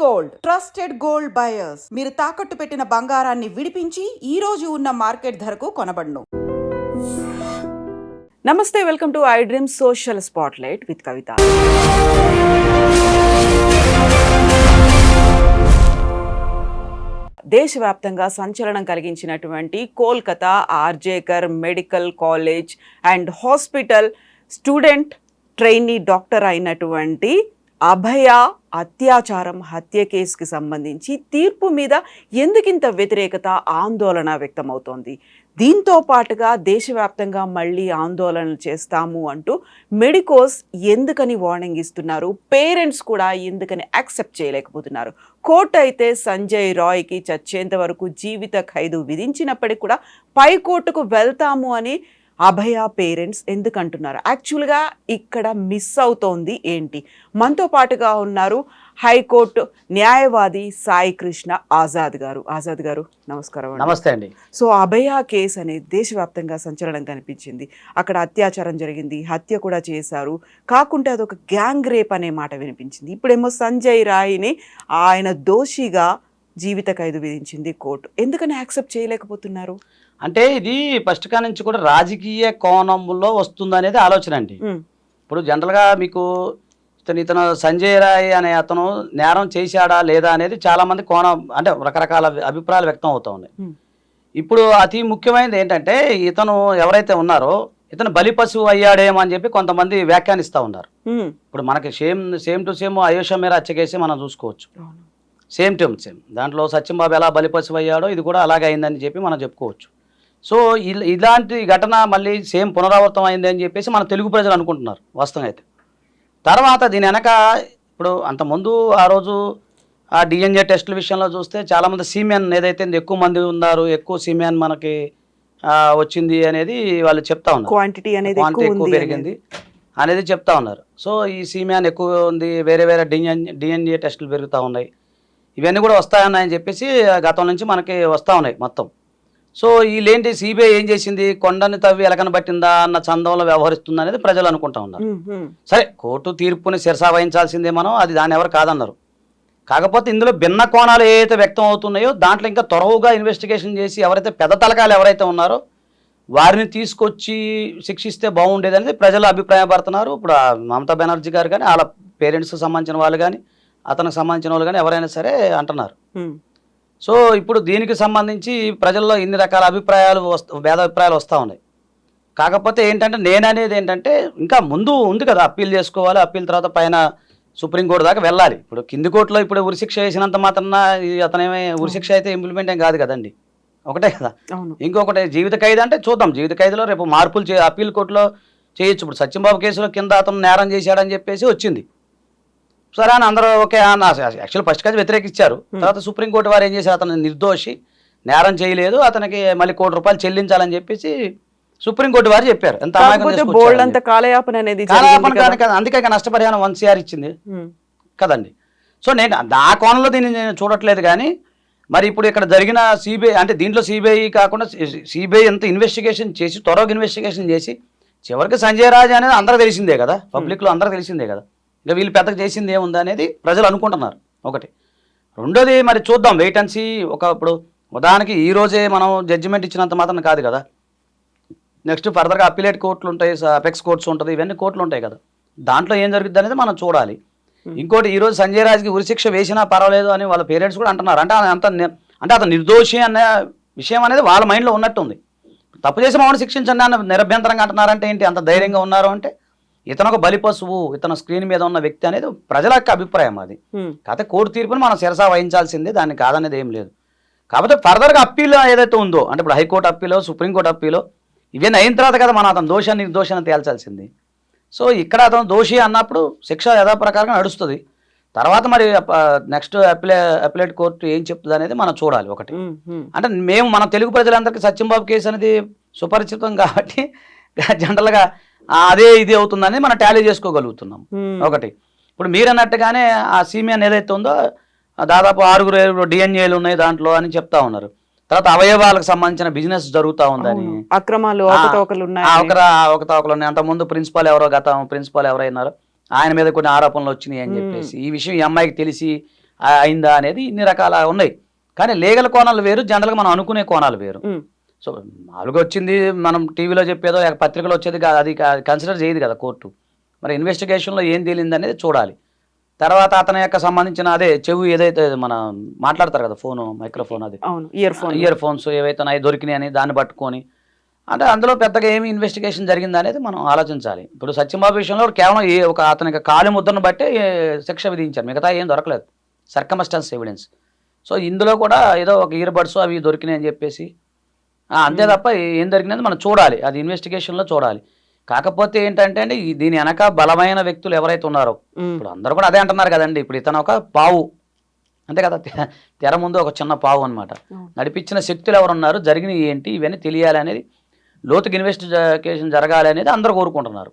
Gold trusted gold buyers మీరు తాకట్టు పెట్టిన బంగారాన్ని విడిపించి ఈ రోజు ఉన్న మార్కెట్ ధరకు కొనబడును. నమస్తే, welcome to I dream social spotlight with Kavitha. దేశవ్యాప్తంగా సంచలనం కలిగించినటువంటి Kolkata RG Kar medical college and hospital student trainee doctor అయినటువంటి అభయ అత్యాచారం హత్య కేసుకి సంబంధించి తీర్పు మీద ఎందుకింత వ్యతిరేకత, ఆందోళన వ్యక్తమవుతోంది. దీంతో పాటుగా దేశవ్యాప్తంగా మళ్ళీ ఆందోళనలు చేస్తాము అంటూ మెడికోస్ ఎందుకని వార్నింగ్ ఇస్తున్నారు, పేరెంట్స్ కూడా ఎందుకని యాక్సెప్ట్ చేయలేకపోతున్నారు. కోర్టు అయితే సంజయ్ రాయ్కి చచ్చేంత వరకు జీవిత ఖైదు విధించినప్పటికీ కూడా పై కోర్టుకు వెళ్తాము అని అభయ పేరెంట్స్ ఎందుకు అంటున్నారు? యాక్చువల్గా ఇక్కడ మిస్ అవుతోంది ఏంటి? మనతో పాటుగా ఉన్నారు హైకోర్టు న్యాయవాది సాయి కృష్ణ ఆజాద్ గారు. ఆజాద్ గారు నమస్కారం. నమస్తే అండి. సో అభయ కేసు అనేది దేశవ్యాప్తంగా సంచలనం కనిపించింది. అక్కడ అత్యాచారం జరిగింది, హత్య కూడా చేశారు, కాకుంటే అదొక గ్యాంగ్ రేప్ అనే మాట వినిపించింది. ఇప్పుడేమో సంజయ్ రాయ్ని ఆయన దోషిగా జీవిత ఖైదు విధించింది కోర్టు. ఎందుకని యాక్సెప్ట్ చేయలేకపోతున్నారు? అంటే ఇది ఫస్ట్ కా నుంచి కూడా రాజకీయ కోణంలో వస్తుందనేది ఆలోచన అండి. ఇప్పుడు జనరల్గా మీకు ఇతను సంజయ్ రాయ్ అనే అతను నేరం చేశాడా లేదా అనేది చాలా మంది కోణం, అంటే రకరకాల అభిప్రాయాలు వ్యక్తం అవుతూ ఉన్నాయి. ఇప్పుడు అతి ముఖ్యమైనది ఏంటంటే ఇతను ఎవరైతే ఉన్నారో ఇతను బలి పశువు అయ్యాడేమో అని చెప్పి కొంతమంది వ్యాఖ్యానిస్తూ ఉన్నారు. ఇప్పుడు మనకి సేమ్ టు సేమ్ అయోష మేర హత్య కేసు మనం చూసుకోవచ్చు. సేమ్ టు సేమ్ దాంట్లో సత్యంబాబు ఎలా బలి పశువు అయ్యాడో ఇది కూడా అలాగే అయిందని చెప్పి మనం చెప్పుకోవచ్చు. సో ఇలాంటి ఘటన మళ్ళీ సేమ్ పునరావృతం అయింది అని చెప్పేసి మన తెలుగు ప్రజలు అనుకుంటున్నారు వాస్తవం అయితే. తర్వాత దీని వెనక ఇప్పుడు అంతకుముందు ఆ రోజు ఆ డిఎన్ఏ టెస్టుల విషయంలో చూస్తే చాలామంది సీమెన్ ఏదైతే ఎక్కువ మంది ఉన్నారు, ఎక్కువ సీమెన్ మనకి వచ్చింది అనేది వాళ్ళు చెప్తా ఉన్నారు. క్వాంటిటీ ఎక్కువ పెరిగింది అనేది చెప్తా ఉన్నారు. సో ఈ సీమెన్ ఎక్కువ ఉంది, వేరే వేరే డిఎన్ఏ టెస్టులు పెరుగుతూ ఉన్నాయి, ఇవన్నీ కూడా వస్తాయన్నాయని చెప్పేసి గతం నుంచి మనకి వస్తూ ఉన్నాయి మొత్తం. సో వీళ్ళేంటి సిబిఐ ఏం చేసింది, కొండని తవ్వి ఎలకన పట్టిందా అన్న చందంలో వ్యవహరిస్తుంది అనేది ప్రజలు అనుకుంటా ఉన్నారు. సరే కోర్టు తీర్పుని శిరసా వహించాల్సిందే మనం, అది దాన్ని ఎవరు కాదన్నారు. కాకపోతే ఇందులో భిన్న కోణాలు ఏవైతే వ్యక్తం అవుతున్నాయో దాంట్లో ఇంకా త్వరగా ఇన్వెస్టిగేషన్ చేసి ఎవరైతే పెద్ద తలకాయలు ఎవరైతే ఉన్నారో వారిని తీసుకొచ్చి శిక్షిస్తే బాగుండేది అనేది ప్రజలు అభిప్రాయపడుతున్నారు. ఇప్పుడు మమతా బెనర్జీ గారు కానీ వాళ్ళ పేరెంట్స్కి సంబంధించిన వాళ్ళు కానీ అతనికి సంబంధించిన వాళ్ళు కానీ ఎవరైనా సరే అంటున్నారు. సో ఇప్పుడు దీనికి సంబంధించి ప్రజల్లో ఇన్ని రకాల భేదాభిప్రాయాలు వస్తూ ఉన్నాయి. కాకపోతే ఏంటంటే నేననేది ఏంటంటే ఇంకా ముందు ఉంది కదా, అప్పీల్ చేసుకోవాలి, అప్పీల్ తర్వాత పైన సుప్రీంకోర్టు దాకా వెళ్ళాలి. ఇప్పుడు కింది కోర్టులో ఇప్పుడు ఉరిశిక్ష వేసినంత మాత్రాన అతనేమే ఉరిశిక్ష అయితే ఇంప్లిమెంట్ ఏం కాదు కదండి, ఒకటే కదా. ఇంకొకటి జీవిత ఖైదు అంటే చూద్దాం, జీవిత ఖైదులో రేపు మార్పులు అప్పీల్ కోర్టులో చేయొచ్చు. ఇప్పుడు సత్యంబాబు కేసులో కింద అతను నేరం చేశాడని చెప్పేసి వచ్చింది, సరే అని అందరూ ఓకే అన్న. యాక్చువల్ ఫస్ట్ కాదు వ్యతిరేకించారు, తర్వాత సుప్రీంకోర్టు వారు ఏం చేశారు, అతను నిర్దోషి, నేరం చేయలేదు, అతనికి మళ్ళీ ₹1 చెల్లించాలని చెప్పేసి సుప్రీంకోర్టు వారు చెప్పారు. ఎంత అందుకే నష్టపరిహారం 1 CR ఇచ్చింది కదండి. సో నేను ఆ కోణంలో దీన్ని నేను చూడట్లేదు. కానీ మరి ఇప్పుడు ఇక్కడ జరిగిన సిబిఐ అంటే దీంట్లో సిబిఐ కాకుండా సిబిఐ ఎంత ఇన్వెస్టిగేషన్ చేసి త్వరగా ఇన్వెస్టిగేషన్ చేసి చివరికి సంజయ్ రాజ్ అనేది అందరూ తెలిసిందే కదా, పబ్లిక్లో అందరూ తెలిసిందే కదా, ఇంకా వీళ్ళు పెద్దగా చేసింది ఏముంది అనేది ప్రజలు అనుకుంటున్నారు ఒకటి. రెండోది మరి చూద్దాం, వెయిట్ అండ్ సీ. ఇప్పుడు ఉదాహరణకి ఈ రోజే మనం జడ్జిమెంట్ ఇచ్చినంత మాత్రం కాదు కదా, నెక్స్ట్ ఫర్దర్గా అప్పీలేట్ కోర్టులు ఉంటాయి, అపెక్స్ కోర్ట్స్ ఉంటుంది, ఇవన్నీ కోర్టులు ఉంటాయి కదా, దాంట్లో ఏం జరుగుతుంది అనేది మనం చూడాలి. ఇంకోటి ఈరోజు సంజయ్ రాజ్కి ఉరిశిక్ష వేసినా పర్వాలేదు అని వాళ్ళ పేరెంట్స్ కూడా అంటున్నారు. అంటే అతను నిర్దోషి అనే విషయం అనేది వాళ్ళ మైండ్లో ఉన్నట్టుంది. తప్పు చేసి మమ్మల్ని శిక్షించండి అన్న నిరభ్యంతరంగా అంటున్నారంటే ఏంటి, అంత ధైర్యంగా ఉన్నారు అంటే ఇతను ఒక బలి పశువు, ఇతను స్క్రీన్ మీద ఉన్న వ్యక్తి అనేది ప్రజల యొక్క అభిప్రాయం. అది కాకపోతే కోర్టు తీర్పుని మనం శిరసా వహించాల్సిందే, దాన్ని కాదనేది ఏం లేదు. కాకపోతే ఫర్దర్గా అప్పీల్ ఏదైతే ఉందో, అంటే ఇప్పుడు హైకోర్టు అప్పీలో సుప్రీంకోర్టు అప్పీలో ఇవన్నీ అయిన తర్వాత కదా మనం అతను దోషాన్ని నిర్దోషాన్ని తేల్చాల్సింది. సో ఇక్కడ అతను దోషి అన్నప్పుడు శిక్ష యథాప్రకారంగా నడుస్తుంది. తర్వాత మరి నెక్స్ట్ అప్పీలేట్ కోర్టు ఏం చెప్తుంది అనేది మనం చూడాలి ఒకటి. అంటే మన తెలుగు ప్రజలందరికీ సత్యంబాబు కేసు అనేది సుపరిచితం కాబట్టి జనరల్గా అదే ఇది అవుతుందని మనం టాలీ చేసుకోగలుగుతున్నాం ఒకటి. ఇప్పుడు మీరు అన్నట్టుగానే ఆ సీమెన్ ఏదైతే ఉందో దాదాపు 6 డిఎన్ఏలు ఉన్నాయి దాంట్లో అని చెప్తా ఉన్నారు. తర్వాత అవయవాలకు సంబంధించిన బిజినెస్ జరుగుతూ ఉందని, అక్రమాలు అవకతవకలు ఉన్నాయి, అంతకుముందు ప్రిన్సిపాల్ ఎవరైనారో ఆయన మీద కొన్ని ఆరోపణలు వచ్చినాయి అని చెప్పేసి ఈ విషయం ఈ అమ్మాయికి తెలిసి అయిందా అనేది ఇన్ని రకాల ఉన్నాయి. కానీ లీగల్ కోణాలు వేరు, జనరల్గా మనం అనుకునే కోణాలు వేరు. సో మామూలుగా వచ్చింది మనం టీవీలో చెప్పేదో పత్రికలో వచ్చేది అది కన్సిడర్ చేయదు కదా కోర్టు. మరి ఇన్వెస్టిగేషన్లో ఏం తేలింది అనేది చూడాలి. తర్వాత అతని యొక్క సంబంధించిన అదే చెవు ఏదైతే మన మాట్లాడతారు కదా ఫోను, మైక్రోఫోన్, అది ఇయర్ ఫోన్స్ ఏవైతే అవి దొరికినాయి అని దాన్ని పట్టుకొని అంటే అందులో పెద్దగా ఏమి ఇన్వెస్టిగేషన్ జరిగింది అనేది మనం ఆలోచించాలి. ఇప్పుడు సత్యంబాబు విషయంలో కేవలం అతనికి కాలి ముద్రను బట్టే శిక్ష విధించారు, మిగతా ఏం దొరకలేదు, సర్కమస్టెన్స్ ఎవిడెన్స్. సో ఇందులో కూడా ఏదో ఒక ఇయర్ బడ్స్ అవి దొరికినాయి అని చెప్పేసి అంతే తప్ప ఏం దొరికినది మనం చూడాలి, అది ఇన్వెస్టిగేషన్లో చూడాలి. కాకపోతే ఏంటంటే అండి దీని వెనక బలమైన వ్యక్తులు ఎవరైతే ఉన్నారో, ఇప్పుడు అందరూ కూడా అదే అంటున్నారు కదండి, ఇప్పుడు ఇతను ఒక పావు అంతే కదా, తెర ముందు ఒక చిన్న పావు అనమాట. నడిపించిన శక్తులు ఎవరున్నారు, జరిగినవి ఏంటి, ఇవన్నీ తెలియాలి అనేది, లోతుకి ఇన్వెస్టిగేషన్ జరగాలి అనేది అందరూ కోరుకుంటున్నారు.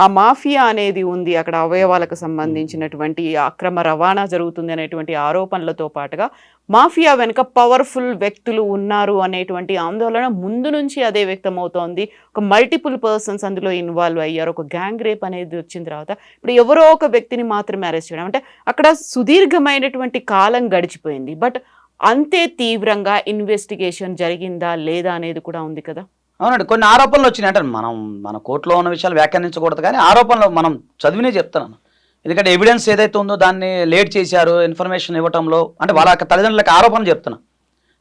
ఆ మాఫియా అనేది ఉంది అక్కడ, అవయవాలకు సంబంధించినటువంటి అక్రమ రవాణా జరుగుతుంది అనేటువంటి ఆరోపణలతో పాటుగా మాఫియా వెనుక పవర్ఫుల్ వ్యక్తులు ఉన్నారు అనేటువంటి ఆందోళన ముందు నుంచి అదే వ్యక్తమవుతోంది. ఒక మల్టిపుల్ పర్సన్స్ అందులో ఇన్వాల్వ్ అయ్యారు. ఒక గ్యాంగ్ రేప్ అనేది వచ్చిన తర్వాత ఇప్పుడు ఎవరో ఒక వ్యక్తిని మాత్రమే అరెస్ట్ చేయడం అంటే అక్కడ సుదీర్ఘమైనటువంటి కాలం గడిచిపోయింది. బట్ అంతే తీవ్రంగా ఇన్వెస్టిగేషన్ జరిగిందా లేదా అనేది కూడా ఉంది కదా. అవునండి, కొన్ని ఆరోపణలు వచ్చినాయి. అంటే మన కోర్టులో ఉన్న విషయాలు వ్యాఖ్యానించకూడదు, కానీ ఆరోపణలు మనం చదివినే చెప్తున్నాను. ఎందుకంటే ఎవిడెన్స్ ఏదైతే ఉందో దాన్ని లేట్ చేశారు ఇన్ఫర్మేషన్ ఇవ్వటంలో, అంటే వాళ్ళ తల్లిదండ్రులకు ఆరోపణ చెప్తున్నా.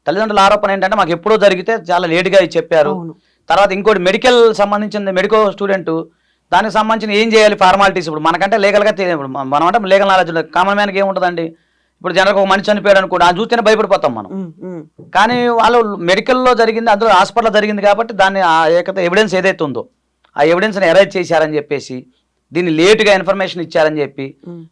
తల్లిదండ్రుల ఆరోపణ ఏంటంటే మాకు ఎప్పుడో జరిగితే చాలా లేట్గా చెప్పారు. తర్వాత ఇంకోటి మెడికల్ సంబంధించిన మెడికో స్టూడెంట్, దానికి సంబంధించిన ఏం చేయాలి ఫార్మాలిటీస్, ఇప్పుడు మనకంటే లీగల్గా ఇప్పుడు మనం అంటే లీగల్ నాలెడ్జ్ కామన్ మ్యాన్కి ఏముంటుందండి. ఇప్పుడు జనరల్గా ఒక మనిషి చనిపోయాడు అనుకోండి, ఆ చూస్తేనే భయపడిపోతాం మనం. కానీ వాళ్ళు మెడికల్లో జరిగింది, అందులో హాస్పిటల్లో జరిగింది కాబట్టి దాన్ని ఎవిడెన్స్ ఏదైతే ఉందో ఆ ఎవిడెన్స్ని అరేంజ్ చేశారని చెప్పేసి, దీన్ని లేటుగా ఇన్ఫర్మేషన్ ఇచ్చారని చెప్పి,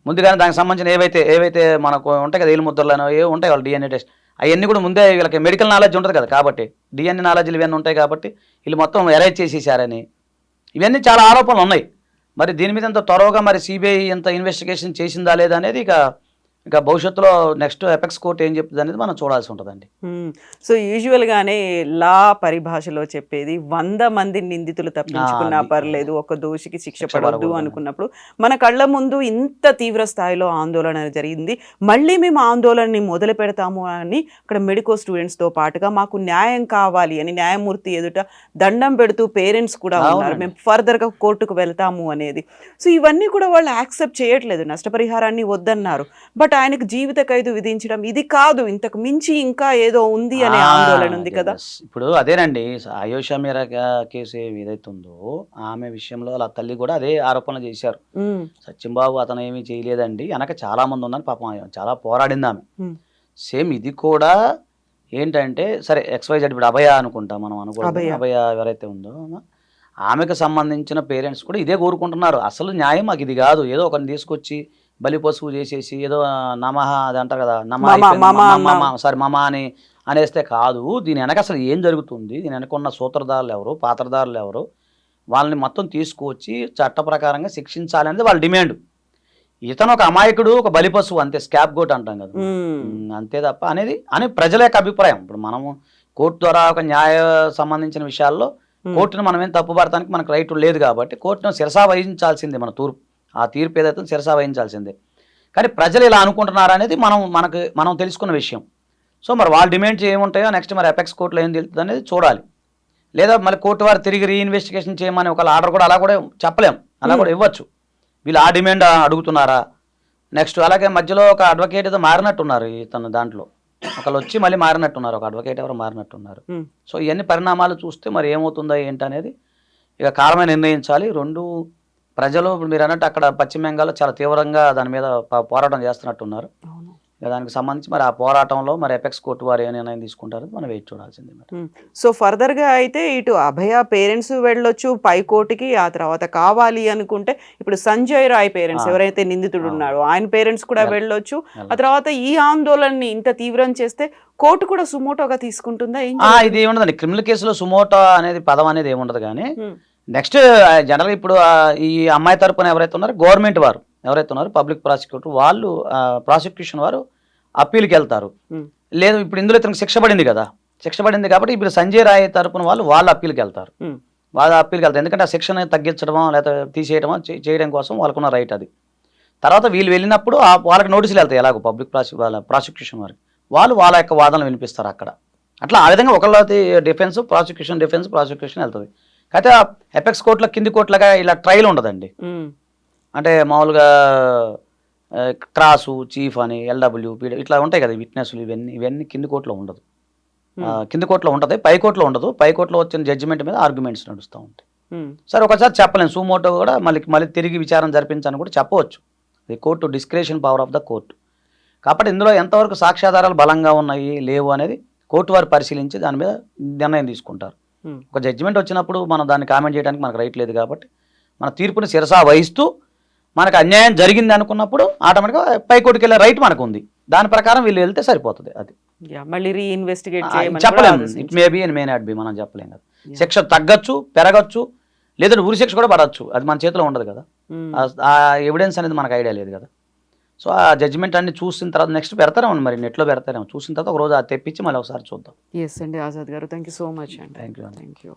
ముందుగానే దానికి సంబంధించిన ఏవైతే మనకు ఉంటాయి కదా, ఏలు ముద్రలను ఏవి ఉంటాయి వాళ్ళు డిఎన్ఏ టెస్ట్, అవన్నీ కూడా ముందే వీళ్ళకి మెడికల్ నాలెడ్జ్ ఉంటుంది కదా, కాబట్టి డిఎన్ఏ నాలెడ్జ్లు ఇవన్నీ ఉంటాయి కాబట్టి వీళ్ళు మొత్తం అరేంజ్ చేసేసారని, ఇవన్నీ చాలా ఆరోపణలు ఉన్నాయి. మరి దీని మీద ఇంత త్వరగా మరి సిబిఐ ఇంత ఇన్వెస్టిగేషన్ చేసిందా లేదా అనేది ఇక భవిష్యత్తులో నెక్స్ట్ ఎపెక్స్ కోర్ట్ ఏం చెప్తుంది అనేది మనం చూడాల్సి ఉంటుందండి. సో యూజువల్గానే లా పరిభాషలో చెప్పేది 100 మంది నిందితులు తప్పించుకున్నా పర్లేదు, ఒక దోషికి శిక్ష పడవద్దు అనుకున్నప్పుడు మన కళ్ళ ముందు ఇంత తీవ్ర స్థాయిలో ఆందోళన జరిగింది. మళ్ళీ మేము ఆందోళనని మొదలు పెడతాము అని అక్కడ మెడికో స్టూడెంట్స్తో పాటుగా మాకు న్యాయం కావాలి అని న్యాయమూర్తి ఎదుట దండం పెడుతూ పేరెంట్స్ కూడా ఉన్నారు, మేము ఫర్దర్గా కోర్టుకు వెళ్తాము అనేది. సో ఇవన్నీ కూడా వాళ్ళు యాక్సెప్ట్ చేయట్లేదు, నష్టపరిహారాన్ని వద్దన్నారు. బట్ ఆయనకు జీవిత ఖైదు విధించడం ఇది కాదు, ఇంతకు మించి ఇంకా ఏదో ఉంది అనే ఆందోళన ఉంది కదా. ఇప్పుడు అదేనండి, ఆయేషా మీరా కేసు ఏదైతే ఉందో ఆమె విషయంలో వాళ్ళ తల్లి కూడా అదే ఆరోపణలు చేశారు. సత్యంబాబు అతను ఏమీ చేయలేదండి, వెనక చాలా మంది ఉందని పాపం చాలా పోరాడింది ఆమె. సేమ్ ఇది కూడా ఏంటంటే సరే XYZ ఇప్పుడు అభయ అనుకుంటా మనం అనుకుంటాం, అభయ ఎవరైతే ఉందో ఆమెకు సంబంధించిన పేరెంట్స్ కూడా ఇదే కోరుకుంటున్నారు. అసలు న్యాయం మాకు ఇది కాదు, ఏదో ఒకరిని తీసుకొచ్చి బలి పశువు చేసేసి ఏదో నమః అది అంటారు కదా, మమ అని అనేస్తే కాదు. దీని వెనక అసలు ఏం జరుగుతుంది, దీని వెనక ఉన్న సూత్రధారులు ఎవరు, పాత్రధారులు ఎవరు, వాళ్ళని మొత్తం తీసుకువచ్చి చట్ట ప్రకారంగా శిక్షించాలి అనేది వాళ్ళ డిమాండ్. ఇతను ఒక అమాయకుడు, ఒక బలి పశువు, అంతే, స్కాప్ గోట్ అంటాం కదా, అంతే తప్ప అని ప్రజల యొక్క అభిప్రాయం. ఇప్పుడు మనము కోర్టు ద్వారా ఒక న్యాయ సంబంధించిన విషయాల్లో కోర్టును మనం ఏం తప్పుపడటానికి మనకు రైట్ లేదు కాబట్టి కోర్టును శిరసా వహించాల్సిందే, మన ఆ తీర్పు ఏదైతే శిరసా వహించాల్సిందే. కానీ ప్రజలు ఇలా అనుకుంటున్నారు అనేది మనం తెలుసుకున్న విషయం. సో మరి వాళ్ళ డిమాండ్స్ ఏముంటాయో నెక్స్ట్ మరి ఎపెక్స్ కోర్టులో ఏం తెలుస్తుంది అనేది చూడాలి. లేదా మళ్ళీ కోర్టు వారు తిరిగి రీఇన్వెస్టిగేషన్ చేయమని ఒక ఆర్డర్ కూడా అలా కూడా చెప్పలేం, అలా కూడా ఇవ్వచ్చు. వీళ్ళు ఆ డిమాండ్ అడుగుతున్నారా నెక్స్ట్. అలాగే మధ్యలో ఒక అడ్వకేట్ ఏదో మారినట్టున్నారు ఇతను దాంట్లో, ఒకళ్ళు వచ్చి మళ్ళీ మారినట్టున్నారు, ఒక అడ్వకేట్ ఎవరు మారినట్టున్నారు. సో ఇవన్నీ పరిణామాలు చూస్తే మరి ఏమవుతుందో ఏంటనేది ఇక కాలమే నిర్ణయించాలి. రెండు ప్రజలు ఇప్పుడు మీరు అన్నట్టు అక్కడ పశ్చిమ బెంగాల్లో చాలా తీవ్రంగా దాని మీద పోరాటం చేస్తున్నట్టున్నారు. దానికి సంబంధించి మరి ఆ పోరాటంలో మరి ఎపెక్స్ కోర్టు వారు ఏ నిర్ణయం తీసుకుంటారో మనం వెయిట్ చూడాల్సిందే. సో ఫర్దర్గా అయితే ఇటు అభయ పేరెంట్స్ వెళ్ళొచ్చు పై కోర్టుకి, ఆ తర్వాత కావాలి అనుకుంటే ఇప్పుడు సంజయ్ రాయ్ పేరెంట్స్ ఎవరైతే నిందితుడు ఉన్నాడో ఆయన పేరెంట్స్ కూడా వెళ్ళొచ్చు. ఆ తర్వాత ఈ ఆందోళనని ఇంత తీవ్రం చేస్తే కోర్టు కూడా సుమోటోగా తీసుకుంటుందా? ఇది ఏముండదండి, క్రిమినల్ కేసులో సుమోటో అనేది పదం అనేది ఏముండదు. కానీ నెక్స్ట్ జనరల్గా ఇప్పుడు ఈ అమ్మాయి తరపున ఎవరైతే ఉన్నారో గవర్నమెంట్ వారు ఎవరైతే ఉన్నారో పబ్లిక్ ప్రాసిక్యూటర్ వాళ్ళు ప్రాసిక్యూషన్ వారు అప్పీల్కి వెళ్తారు. లేదు ఇప్పుడు ఇందులో ఇతనికి శిక్ష పడింది కదా, శిక్ష పడింది కాబట్టి ఇప్పుడు సంజయ్ రాయ్ తరపున వాళ్ళు అప్పీల్కి వెళ్తారు. ఎందుకంటే ఆ శిక్షను తగ్గించడమో లేదా తీసేయడమో చేయడం కోసం వాళ్ళకున్న రైట్ అది. తర్వాత వీళ్ళు వెళ్ళినప్పుడు వాళ్ళకి నోటీసులు వెళ్తాయి ఎలాగో పబ్లిక్ ప్రాసిక్యూషన్ వారికి వాళ్ళ యొక్క వాదనలు వినిపిస్తారు అక్కడ. అట్లా ఆ విధంగా ఒకళ్ళది డిఫెన్స్ ప్రాసిక్యూషన్ వెళ్తుంది. అయితే ఎపెక్స్ కోర్టులో కింది కోర్టులుగా ఇలా ట్రయల్ ఉండదండి. అంటే మామూలుగా క్రాసు చీఫ్ అని ఎల్డబ్ల్యూ పీడ ఇట్లా ఉంటాయి కదా విట్నెస్లు ఇవన్నీ కింది కోర్టులో ఉండదు. కింది కోర్టులో ఉంటుంది, పై కోర్టులో ఉండదు. పై కోర్టులో వచ్చిన జడ్జిమెంట్ మీద ఆర్గ్యుమెంట్స్ నడుస్తూ ఉంటాయి. సరే ఒకసారి చెప్పలేము, సుమోటో కూడా మళ్ళీ తిరిగి విచారణ జరిపించని కూడా చెప్పవచ్చు. ఇది court discretion power of the court. కాబట్టి ఇందులో ఎంతవరకు సాక్ష్యాధారాలు బలంగా ఉన్నాయి లేవు అనేది కోర్టు వారు పరిశీలించి దాని మీద నిర్ణయం తీసుకుంటారు. ఒక జడ్జిమెంట్ వచ్చినప్పుడు మనం దాన్ని కామెంట్ చేయడానికి మనకు రైట్ లేదు. కాబట్టి మన తీర్పుని శిరసా వహిస్తూ మనకు అన్యాయం జరిగింది అనుకున్నప్పుడు ఆటోమేటిక్గా పై కోర్టుకి వెళ్ళే రైట్ మనకు ఉంది. దాని ప్రకారం వీళ్ళు వెళ్తే సరిపోతుంది. అది మళ్ళీ రీఇన్వెస్టిగేట్ చెప్పలేము. It may be and may not be, మనం చెప్పలేం కదా. శిక్ష తగ్గచ్చు, పెరగచ్చు, లేదంటే ఉరి శిక్ష కూడా పడవచ్చు. అది మన చేతిలో ఉండదు కదా. ఆ ఎవిడెన్స్ అనేది మనకు ఐడియా లేదు కదా. సో ఆ జడ్జిమెంట్ అన్ని చూసిన తర్వాత నెక్స్ట్ పెడతారేమో, మరి నెట్లో పెడతారేమో. చూసిన తర్వాత ఒక రోజు అది తెప్పించి మళ్ళీ ఒకసారి చూద్దాం. ఎస్ అండి ఆజాద్ గారు, థ్యాంక్ యూ సో మచ్ అండి. Thank you. Thank you.